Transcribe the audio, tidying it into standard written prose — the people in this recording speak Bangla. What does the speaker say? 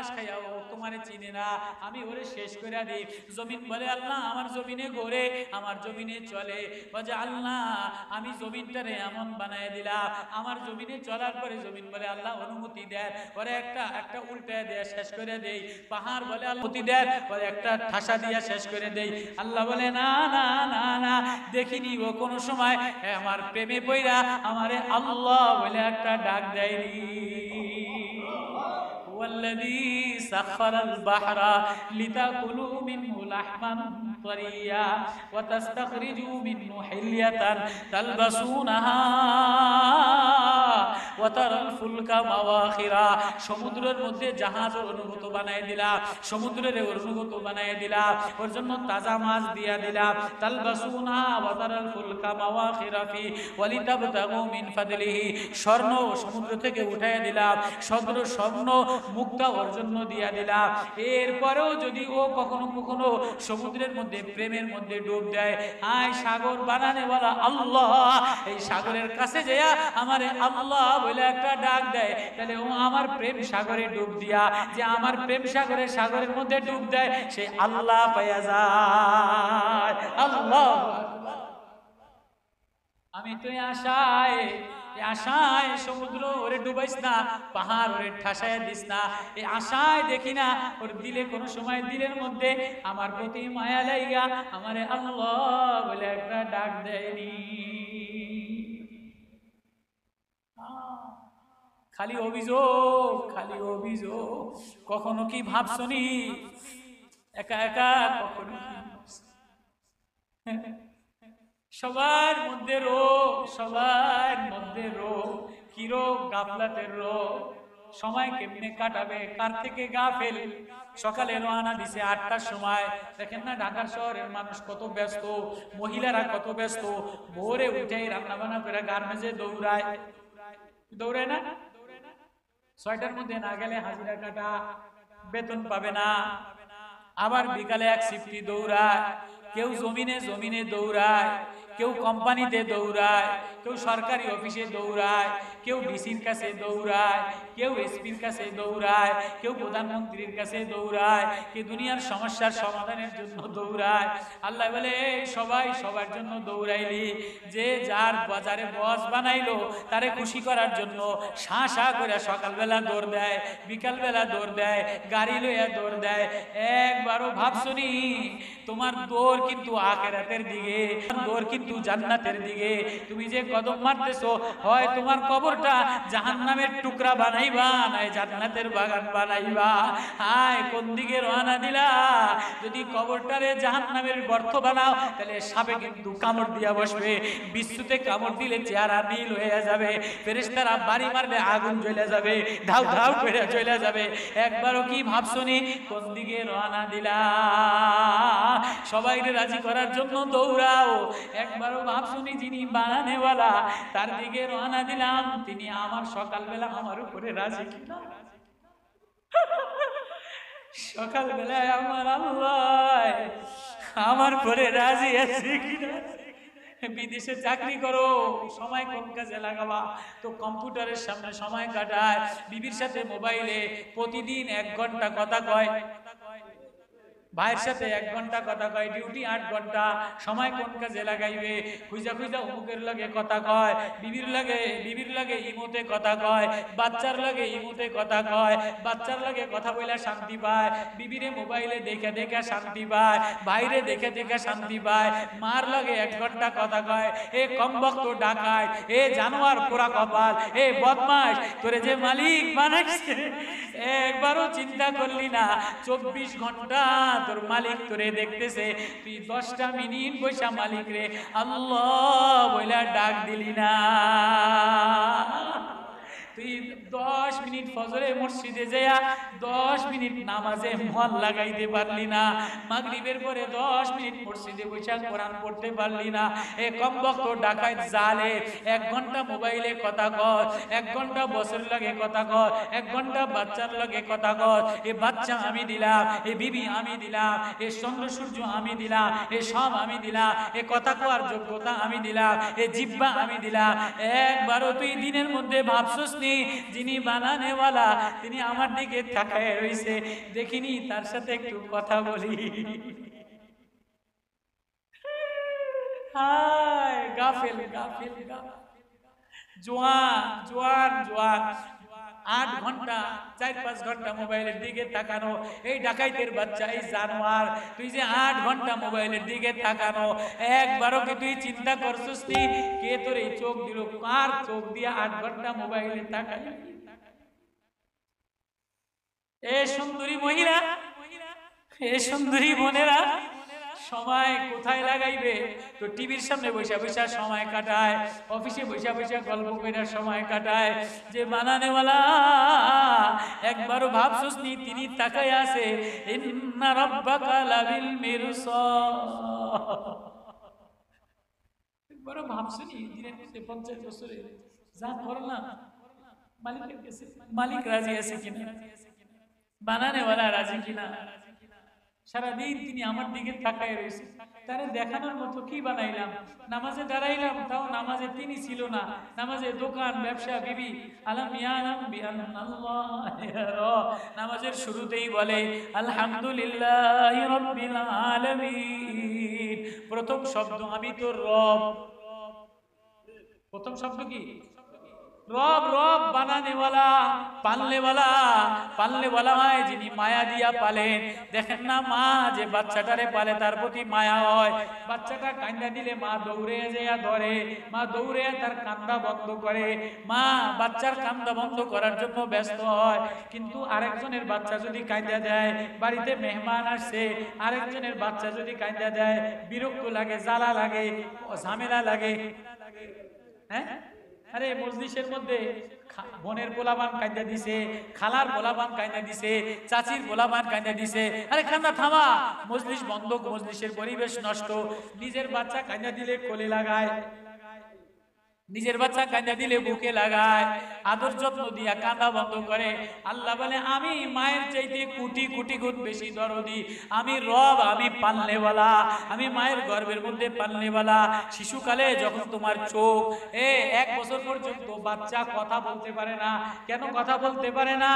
ঘাস খাইয়া ও তোমারে চিনে না, আমি ওরে শেষ করে দিই। জমিন বলে আল্লাহ আমার জমিনে ঘোরে, আমার জমিনে চলে। বলে আল্লাহ আমি জমিনটারে এমন বানায় দিলাম, আমার জমিনে চলার পরে জমিন বলে আল্লাহ অনুমতি দেয় ওরে একটা উল্টায় দেয়া শেষ করে দেই। পাহাড় বলে অনুমতি দেয় ওরে একটা ঠাসা দিয়া শেষ করে দেই। আল্লাহ বলে না না না না, দেখিনি ও কোনো সময় আমার প্রেমে পইরা আমারে আল্লাহ বলে একটা ডাক দেয়নি। والذي سخر البحر لتأكلوا منه لحما طريا وتستخرجوا منه حلية تلبسونها وترى الفلك مواخرا। সমুদ্রের মধ্যে জাহাজের অনুভূত বানায় দিলাম, সমুদ্রের অনুভূত বানায় দিলাম, ওর জন্য তাজা মাছ দিয়া দিলাম। তালবাসুনা ওয়া তারাল ফুলকা মাওয়াখিরা ফি ওয়ালিতাবতাগু মিন ফাদলিহি, স্বর্ণ সমুদ্র থেকে উঠায় দিলাম, স্বর্ণ মুক্তা ওর জন্য দিয়া দিলাম। এরপরেও যদি ও কখনো কখনো সমুদ্রের মধ্যে প্রেমের মধ্যে ডুব দেয়, আয় সাগর বানানেওয়ালা আল্লাহ, এই সাগরের কাছে যেয়া আমারে আল্লাহ বলে একটা ডাক দেয়, তাহলে ও আমার প্রেম সাগরে ডুব দিয়া, যে আমার প্রেম সাগরের মধ্যে ডুব দেয়, সে আল্লাহ পাইয়া যায়। আল্লাহ আমি তো আশায় সমুদ্র ওরে ডুবাইস না, পাহাড় ওরে ঠাসায় দিস না, এই আশায় দেখি না ওর দিলে কোনো সময় দিলের মধ্যে আমার প্রতি মায়া লাইগা আমারে আল্লাহ বলে একটা ডাক দেয়নি। খালি অভিযোগ, খালি অভিযোগ। কখনো কি ভাবছনি একা একা? কখনো সবার মধ্যে রোগ, সবার মধ্যে রোগ। কি রোগ? গাফলাতের রোগ। সময় কেমনে কাটাবে, কার থেকে গাফেল। সকালে রওনা দিছে ৮টার সময়, দেখেন না ঢাকার শহরের মানুষ কত ব্যস্ত, মহিলারা কত ব্যস্ত। ভোরে উঠেই রান্না বান্না করে গার্মেন্টসে দৌড়ায় না? ৬টার মধ্যে না গেলে হাজিরা কাটা, বেতন পাবে না। আবার বিকালে এক শিফটি দৌড়ায়, কেউ জমিনে দৌড়ায়, কেউ কোম্পানিতে দৌড়ায়, কেউ সরকারি অফিসে দৌড়ায়, কেউ ডিসির কাছে দৌড়ায়, কেউ এসপির কাছে দৌড়ায়, কেউ প্রধানমন্ত্রীর কাছে দৌড়ায়, কেউ দুনিয়ার সমস্যার সমাধানের জন্য দৌড়ায়। আল্লাহ বলে সবাই সবার জন্য দৌড়াইলি, যে যার বাজারে বস বানাইলো তারে খুশি করার জন্য শা করে সকালবেলা দৌড় দেয়, বিকালবেলা দৌড় দেয়, গাড়ি লইয়া দৌড় দেয়। একবারও ভাবছনি তোমার দৌড় কিন্তু আখিরাতের দিকে, দৌড় কিন্তু জান্নাতের দিকে। তুমি যে কদম মারতেছো, হয় তোমার কবরটা জাহান্নামের টুকরা বানাইবা, নাই জান্নাতের বাগান বানাইবা। হায় কোন দিকে রওনা দিলা? যদি কবরটারে জাহান্নামের গর্ত বানাও, তাহলে সাপে কিন্তু কামড় দিয়া বসবে, বিশ্বতে কামড় দিলে চেহারা নীল হয়ে যাবে, ফেরেশতারা বাড়ি মারলে আগুন জ্বলে যাবে, ধাউ ধাউ করে জ্বলে যাবে। একবারও কি ভাবছনি কোন দিকে রওনা দিলা? সবাইকে রাজি করার জন্য দৌড়াও। একবারও ভাবছনি যিনি বানানেওয়ালা তার দিকে রওনা দিলাম, তিনি আমার সকালবেলা আমার উপরে রাজি কিনা? সকালবেলায় আমার আল্লাহ আমার উপরে রাজি আছে কিনা? বিদেশে চাকরি করো, সময় কোন কাজে লাগাবা? তো কম্পিউটারের সামনে সময় কাটায়, বিবির সাথে মোবাইলে প্রতিদিন ১ ঘন্টা কথা কয়, ভাইয়ের সাথে 1 ঘন্টা কথা কয়, ডিউটি 8 ঘন্টা। সময় কোন কাজে লাগাইবে? খুঁজা অমুকের লাগে কথা কয়, বিবির লাগে ইমোতে কথা কয়, বাচ্চার লাগে ইমোতে কথা কয়, বাচ্চার লাগে কথা বইলা শান্তি পায়, বিবিরে মোবাইলে দেখে শান্তি পায়, ভাইরে দেখে শান্তি পায়, মার লাগে 1 ঘন্টা কথা কয়। এ কমবক্ত ডাকায়, এ জানোয়ার পোড়া কপাল, এ বদমাশ, তোরে যে মালিক বানাইছে একবারও চিন্তা করলি না? 24 ঘন্টা তোর মালিক তোরে দেখতেছে, তুই 10টা মিনিট বৈশা মালিক রে আল্লাহ বইলা ডাক দিলি না। তুই 10 মিনিট ফজরে মসজিদে যায়া 10 মিনিট নামাজে মন লাগাইতে পারলি না। মাগরিবের পরে 10 মিনিট মসজিদে বসে কোরআন পড়তে পারলি না। এ কমবক্ত ডাকাত জালে 1 ঘন্টা মোবাইলে কথা কর, 1 ঘন্টা বসের লাগে কথা কর, 1 ঘন্টা বাচ্চার লাগে কথা কর। এ বাচ্চা আমি দিলাম, এ বিবি আমি দিলাম, এ চন্দ্র সূর্য আমি দিলাম, এ সব আমি দিলাম, এ কথা কওয়ার যোগ্যতা আমি দিলাম, এ জিহ্বা আমি দিলাম। একবারও তুই দিনের মধ্যে ভাবছস নি যিনি যিনি বানানেওয়ালা তিনি আমার দিকে তাকায় রইছে, দেখিনি তার সাথে একটু কথা বলি। হায় গাফেল গাফেল জোয়ান জোয়ান জোয়ান 8 ঘন্টা 4-5 ঘন্টা মোবাইলের দিকে তাকানো। এই ডাকাইতের বাচ্চা, এই জানোয়ার, তুই যে 8 ঘন্টা মোবাইলের দিকে তাকানো, একবারও কি তুই চিন্তা করছিস নি কে তোর এই চোখ দিল? কার চোখ দিয়ে 8 ঘন্টা মোবাইলে তাকালি? এ সুন্দরী মহিলা, এ সুন্দরী বোনেরা, সময় কোথায় লাগাইবে? তো টিভির সামনে বসে বসে সময় কাটায়, অফিসে বসে বসে গল্প করে সময় কাটায়। যে বানানেওয়ালা একবারও ভাবছস নি তিনি তাকায় আছে? ইন্না রাব্বাকা লাবিল মিরসাদ। একবারও ভাবছনি দিনের মধ্যে 50 বছরে যা করলাম মালিকের কাছে, মালিক রাজি আছে কিনা, বানানেওয়ালা রাজি কিনা? সারাদিন তিনি আমার দিকে তাকায় রয়েছে। তারে দেখানোর মতো কি বানাইলাম? নামাজে দাঁড়াইলাম, তাও নামাজে তিনি ছিল না। নামাজে দোকান ব্যবসা বিবি আলাম ইয়ালাম বিআন্নাল্লাহ। নামাজের শুরুতেই বলে আলহামদুলিল্লাহি রাব্বিল আলামিন। প্রথম শব্দ আমি তোর রব। প্রথম শব্দ কি? রব। রব বানানেওয়ালা, পালনেওয়ালা। পালনেওয়ালা হয় যিনি মায়া দিয়া পালেন। দেখেন না মা যে বাচ্চাটারে পালে তার প্রতি মায়া হয়। বাচ্চাটা কান্দা দিলে মা দৌড়ে যেয়া ধরে, মা দৌড়ে তার কান্দা বন্ধ করে। মা বাচ্চার কান্দা বন্ধ করার জন্য ব্যস্ত হয়। কিন্তু আরেকজনের বাচ্চা যদি কান্দা দেয়, বাড়িতে মেহমান আসছে, আরেকজনের বাচ্চা যদি কান্দা দেয়, বিরক্ত লাগে, জ্বালা লাগে, ঝামেলা লাগে। হ্যাঁ, আরে মজলিসের মধ্যে বোনের পোলাবান কাঁদা দিছে, খালার পোলাবান কাঁদা দিছে, চাচির পোলাবান কাঁদা দিছে। আরে কান্না থামা, মজলিস বন্ধ, মজলিসের পরিবেশ নষ্ট। নিজের বাচ্চা কাঁদা দিলে কোলে লাগায়, নিজের বাচ্চা কাঁদা দিলে বুকে লাগায়, আদর যত্ন দিয়া কাঁদা বন্ধ করে। আল্লাহ বলে আমি মায়ের চাইতে কোটি কোটি গুণ বেশি দরদি। আমি রব, আমি পালনেওয়ালা, আমি মায়ের গর্ভের মধ্যে পালনেওয়ালা। শিশুকালে যখন তোমার চোখ 1 বছর পর্যন্ত বাচ্চা কথা বলতে পারে না। কেন কথা বলতে পারে না?